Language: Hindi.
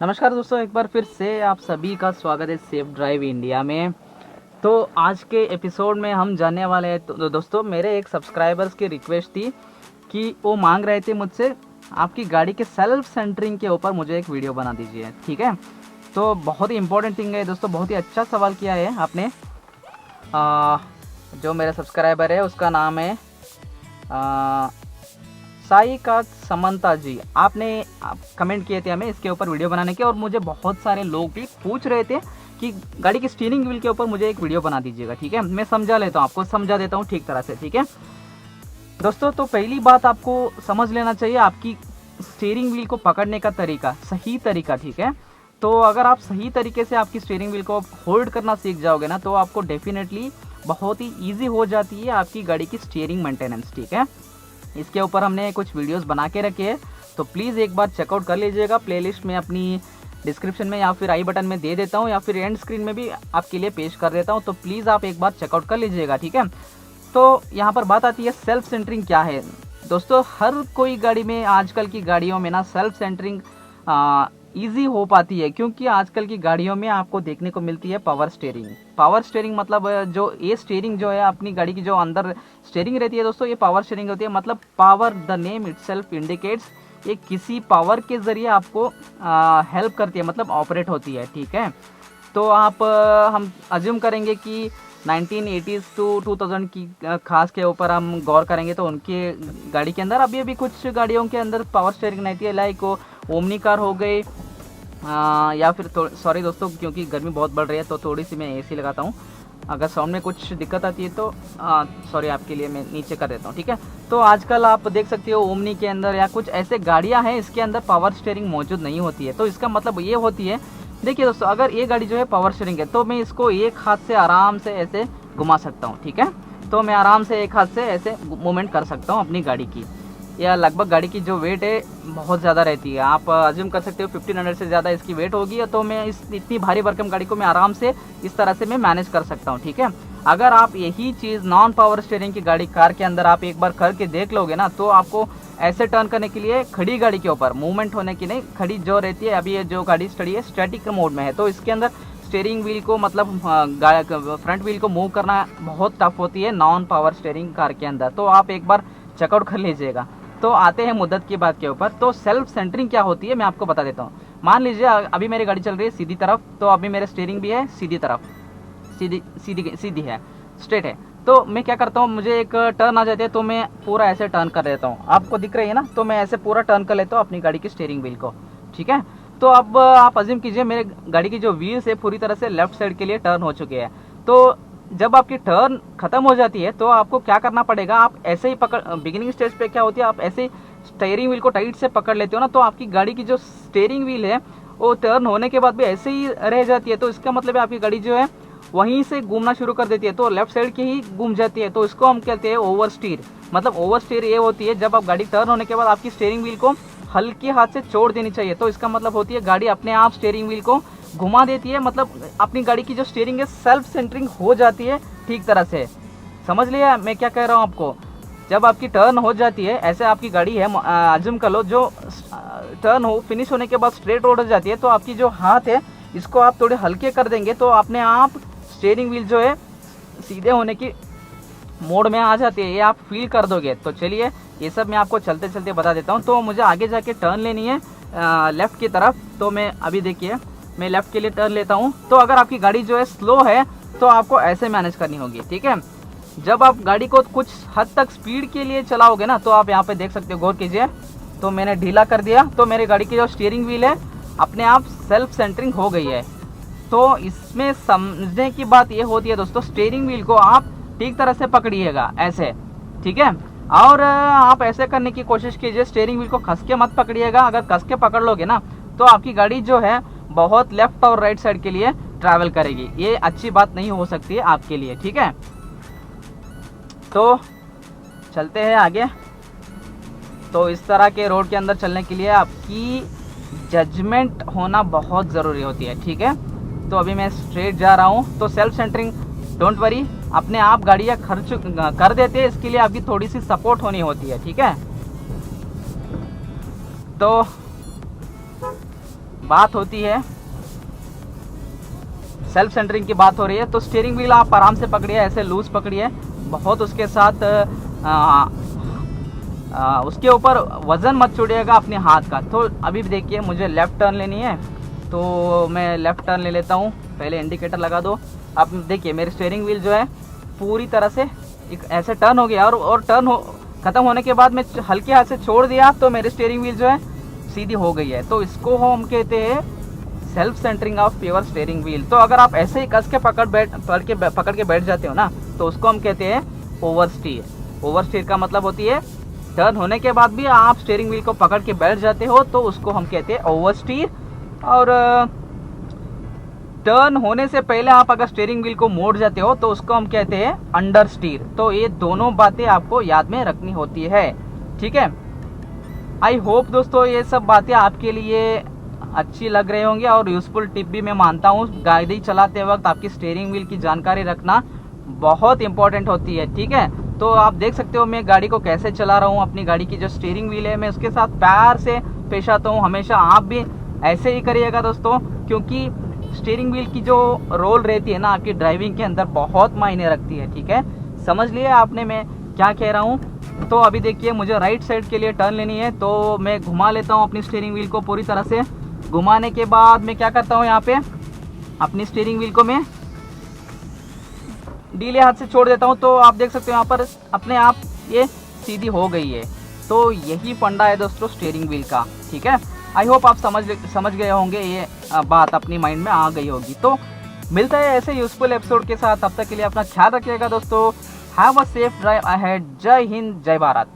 नमस्कार दोस्तों, एक बार फिर से आप सभी का स्वागत है सेफ ड्राइव इंडिया में। तो आज के एपिसोड में हम जानने वाले हैं। तो दोस्तों, मेरे एक सब्सक्राइबर्स की रिक्वेस्ट थी कि वो मांग रहे थे मुझसे आपकी गाड़ी के सेल्फ सेंटरिंग के ऊपर मुझे एक वीडियो बना दीजिए। ठीक है, तो बहुत ही इंपॉर्टेंट थिंग है दोस्तों, बहुत ही अच्छा सवाल किया है आपने। जो मेरा सब्सक्राइबर है उसका नाम है साई का समंता जी। आपने कमेंट किए थे हमें इसके ऊपर वीडियो बनाने के, और मुझे बहुत सारे लोग भी पूछ रहे थे कि गाड़ी की स्टीयरिंग व्हील के ऊपर मुझे एक वीडियो बना दीजिएगा। ठीक है, मैं समझा लेता हूँ, आपको समझा देता हूँ ठीक तरह से। ठीक है दोस्तों, तो पहली बात आपको समझ लेना चाहिए आपकी स्टीयरिंग व्हील को पकड़ने का तरीका, सही तरीका। ठीक है, तो अगर आप सही तरीके से आपकी स्टीयरिंग व्हील को होल्ड करना सीख जाओगे ना, तो आपको डेफिनेटली बहुत ही ईजी हो जाती है आपकी गाड़ी की स्टीयरिंग मेंटेनेंस। ठीक है, इसके ऊपर हमने कुछ वीडियोस बना के रखे हैं, तो प्लीज़ एक बार चेकआउट कर लीजिएगा। प्लेलिस्ट में अपनी डिस्क्रिप्शन में या फिर आई बटन में दे देता हूँ, या फिर एंड स्क्रीन में भी आपके लिए पेश कर देता हूँ, तो प्लीज़ आप एक बार चेकआउट कर लीजिएगा। ठीक है, तो यहाँ पर बात आती है सेल्फ सेंटरिंग क्या है। दोस्तों, हर कोई गाड़ी में, आजकल की गाड़ियों में ना सेल्फ सेंटरिंग ईजी हो पाती है, क्योंकि आजकल की गाड़ियों में आपको देखने को मिलती है पावर स्टीयरिंग। पावर स्टीयरिंग मतलब जो ये स्टीयरिंग जो है अपनी गाड़ी की जो अंदर स्टीयरिंग रहती है दोस्तों, ये पावर स्टीयरिंग होती है। मतलब power, the name itself indicates, ये किसी पावर के ज़रिए आपको हेल्प करती है, मतलब ऑपरेट होती है। ठीक है, तो आप हम अज्यूम करेंगे कि 1980s टू 2000 की खास के ऊपर हम गौर करेंगे, तो उनके गाड़ी के अंदर अभी अभी कुछ गाड़ियों के अंदर पावर स्टीयरिंग नहीं थी, लाइक ओमनी कार हो गई, या फिर सॉरी दोस्तों, क्योंकि गर्मी बहुत बढ़ रही है तो थोड़ी सी मैं एसी लगाता हूँ। अगर साउंड में कुछ दिक्कत आती है तो सॉरी, आपके लिए मैं नीचे कर देता हूँ। ठीक है, तो आजकल आप देख सकते हो ओमनी के अंदर या कुछ ऐसे गाड़ियाँ हैं इसके अंदर पावर स्टीयरिंग मौजूद नहीं होती है। तो इसका मतलब ये होती है, देखिए दोस्तों, अगर ये गाड़ी जो है पावर स्टीयरिंग है तो मैं इसको एक हाथ से आराम से ऐसे घुमा सकता हूँ। ठीक है, तो मैं आराम से एक हाथ से ऐसे मूवमेंट कर सकता हूँ अपनी गाड़ी की। या लगभग गाड़ी की जो वेट है बहुत ज़्यादा रहती है, आप अज्यूम कर सकते हो 1500 से ज़्यादा इसकी वेट होगी, तो मैं इतनी भारी भरकम गाड़ी को मैं आराम से इस तरह से मैं मैनेज कर सकता हूँ। ठीक है, अगर आप यही चीज़ नॉन पावर स्टीयरिंग की गाड़ी, कार के अंदर आप एक बार करके देख लोगे ना, तो आपको ऐसे टर्न करने के लिए खड़ी गाड़ी के ऊपर मूवमेंट होने की नहीं, खड़ी जो रहती है, अभी ये जो गाड़ी स्टडी है स्टैटिक मोड में है, तो इसके अंदर स्टीयरिंग व्हील को, मतलब फ्रंट व्हील को मूव करना बहुत टफ होती है नॉन पावर स्टीयरिंग कार के अंदर। तो आप एक बार चेकआउट कर लीजिएगा। तो आते हैं मुद्दत की बात के ऊपर। तो सेल्फ सेंटरिंग क्या होती है मैं आपको बता देता हूँ। मान लीजिए अभी मेरी गाड़ी चल रही है सीधी तरफ, तो अभी मेरे स्टीयरिंग भी है सीधी तरफ, सीधी सीधी सीधी है, स्ट्रेट है। तो मैं क्या करता हूँ, मुझे एक टर्न आ जाती है तो मैं पूरा ऐसे टर्न कर देता हूँ, आपको दिख रही है ना, तो मैं ऐसे पूरा टर्न कर लेता हूँ अपनी गाड़ी की स्टीयरिंग व्हील को। ठीक है, तो अब आप अज्यूम कीजिए मेरे गाड़ी की जो व्हील्स है पूरी तरह से लेफ्ट साइड के लिए टर्न हो चुकी है। तो जब आपकी टर्न खत्म हो जाती है तो आपको क्या करना पड़ेगा, आप ऐसे ही पकड़, बिगिनिंग स्टेज पे क्या होती है, आप ऐसे ही स्टीयरिंग व्हील को टाइट से पकड़ लेते हो ना, तो आपकी गाड़ी की जो स्टीयरिंग व्हील है वो टर्न होने के बाद भी ऐसे ही रह जाती है। तो इसका मतलब है आपकी गाड़ी जो है वहीं से घूमना शुरू कर देती है, तो लेफ्ट साइड की ही घूम जाती है। तो इसको हम कहते हैं ओवर स्टीयर। मतलब ओवर स्टीयर ये होती है जब आप गाड़ी टर्न होने के बाद आपकी स्टीयरिंग व्हील को हल्के हाथ से छोड़ देनी चाहिए। तो इसका मतलब होती है गाड़ी अपने आप स्टीयरिंग व्हील को घुमा देती है, मतलब अपनी गाड़ी की जो स्टीयरिंग है सेल्फ सेंटरिंग हो जाती है ठीक तरह से। समझ लिया मैं क्या कह रहा हूँ आपको। जब आपकी टर्न हो जाती है, ऐसे आपकी गाड़ी है, अज्यूम कर लो, जो टर्न हो फिनिश होने के बाद स्ट्रेट रोड हो जाती है, तो आपकी जो हाथ है इसको आप थोड़े हल्के कर देंगे तो अपने आप स्टीयरिंग व्हील जो है सीधे होने की मोड में आ जाती है, ये आप फील कर दोगे। तो चलिए ये सब मैं आपको चलते चलते बता देता हूँ। तो मुझे आगे जाके टर्न लेनी है लेफ़्ट की तरफ, तो मैं अभी देखिए मैं लेफ़्ट के लिए टर्न लेता हूँ। तो अगर आपकी गाड़ी जो है स्लो है तो आपको ऐसे मैनेज करनी होगी। ठीक है, जब आप गाड़ी को कुछ हद तक स्पीड के लिए चलाओगे ना, तो आप यहाँ पे देख सकते हो, गौर कीजिए, तो मैंने ढीला कर दिया तो मेरी गाड़ी की जो स्टीयरिंग व्हील है अपने आप सेल्फ सेंटरिंग हो गई है। तो इसमें समझने की बात ये होती है दोस्तों, स्टीयरिंग व्हील को आप ठीक तरह से पकड़िएगा ऐसे। ठीक है, और आप ऐसे करने की कोशिश कीजिए, स्टीयरिंग व्हील को खस के मत पकड़िएगा। अगर कस के पकड़ लोगे ना तो आपकी गाड़ी जो है बहुत लेफ्ट और राइट साइड के लिए ट्रैवल करेगी, ये अच्छी बात नहीं हो सकती है आपके लिए। ठीक है, तो चलते हैं आगे। तो इस तरह के रोड के अंदर चलने के लिए आपकी जजमेंट होना बहुत ज़रूरी होती है। ठीक है, तो अभी मैं स्ट्रेट जा रहा हूँ, तो सेल्फ सेंटरिंग डोंट वरी, अपने आप गाड़ियाँ खर्च कर देते हैं, इसके लिए आपकी थोड़ी सी सपोर्ट होनी होती है। ठीक है, तो बात होती है, सेल्फ सेंटरिंग की बात हो रही है, तो स्टीयरिंग व्हील आप आराम से पकड़िए, ऐसे लूज पकड़िए, बहुत उसके साथ उसके ऊपर वज़न मत छोड़िएगा अपने हाथ का। तो अभी देखिए मुझे लेफ़्ट टर्न लेनी है, तो मैं लेफ़्ट टर्न ले लेता हूँ। पहले इंडिकेटर लगा दो। अब देखिए मेरी स्टीयरिंग व्हील जो है पूरी तरह से एक ऐसे टर्न हो गया, और टर्न ख़त्म होने के बाद मैं हल्के हाथ से छोड़ दिया तो मेरी स्टीयरिंग व्हील जो है सीधी हो गई है। तो इसको हम कहते हैं self centring of pure steering wheel. तो अगर आप ऐसे ही कस के पकड़ के बैठ जाते हो ना, तो उसको हम कहते हैं ओवर स्टीयर। ओवर स्टीयर का मतलब होती है टर्न होने के बाद भी आप स्टीयरिंग व्हील को पकड़ के बैठ जाते हो, तो उसको हम कहते हैं ओवर स्टीयर। और टर्न होने से पहले आप अगर स्टीयरिंग व्हील को मोड़ जाते हो तो उसको हम कहते हैं अंडर स्टीयर। तो ये दोनों बातें आपको याद में रखनी होती है, ठीक है। आई होप दोस्तों ये सब बातें आपके लिए अच्छी लग रही होंगी और यूज़फुल टिप भी मैं मानता हूँ। गाड़ी चलाते वक्त आपकी स्टीयरिंग व्हील की जानकारी रखना बहुत इंपॉर्टेंट होती है, ठीक है। तो आप देख सकते हो मैं गाड़ी को कैसे चला रहा हूँ। अपनी गाड़ी की जो स्टीयरिंग व्हील है मैं उसके साथ प्यार से पेश आता हूँ। हमेशा आप भी ऐसे ही करिएगा दोस्तों, क्योंकि स्टीयरिंग व्हील की जो रोल रहती है ना आपकी ड्राइविंग के अंदर, बहुत मायने रखती है, ठीक है। समझ लिए आपने मैं क्या कह रहा हूँ। तो अभी देखिए मुझे राइट साइड के लिए टर्न लेनी है, तो मैं घुमा लेता हूँ अपनी स्टीयरिंग व्हील को पूरी तरह से। घुमाने के बाद मैं क्या करता हूँ, यहाँ पे अपनी स्टीयरिंग व्हील को मैं डीले हाथ से छोड़ देता हूँ। तो आप देख सकते हो यहाँ पर अपने आप ये सीधी हो गई है। तो यही फंडा है दोस्तों स्टीयरिंग व्हील का, ठीक है। आई होप आप समझ गए होंगे, ये बात अपनी माइंड में आ गई होगी। तो मिलता है ऐसे यूजफुल एपिसोड के साथ, तब तक के लिए अपना ख्याल रखिएगा दोस्तों। Have a safe drive ahead. जय हिंद, जय भारत।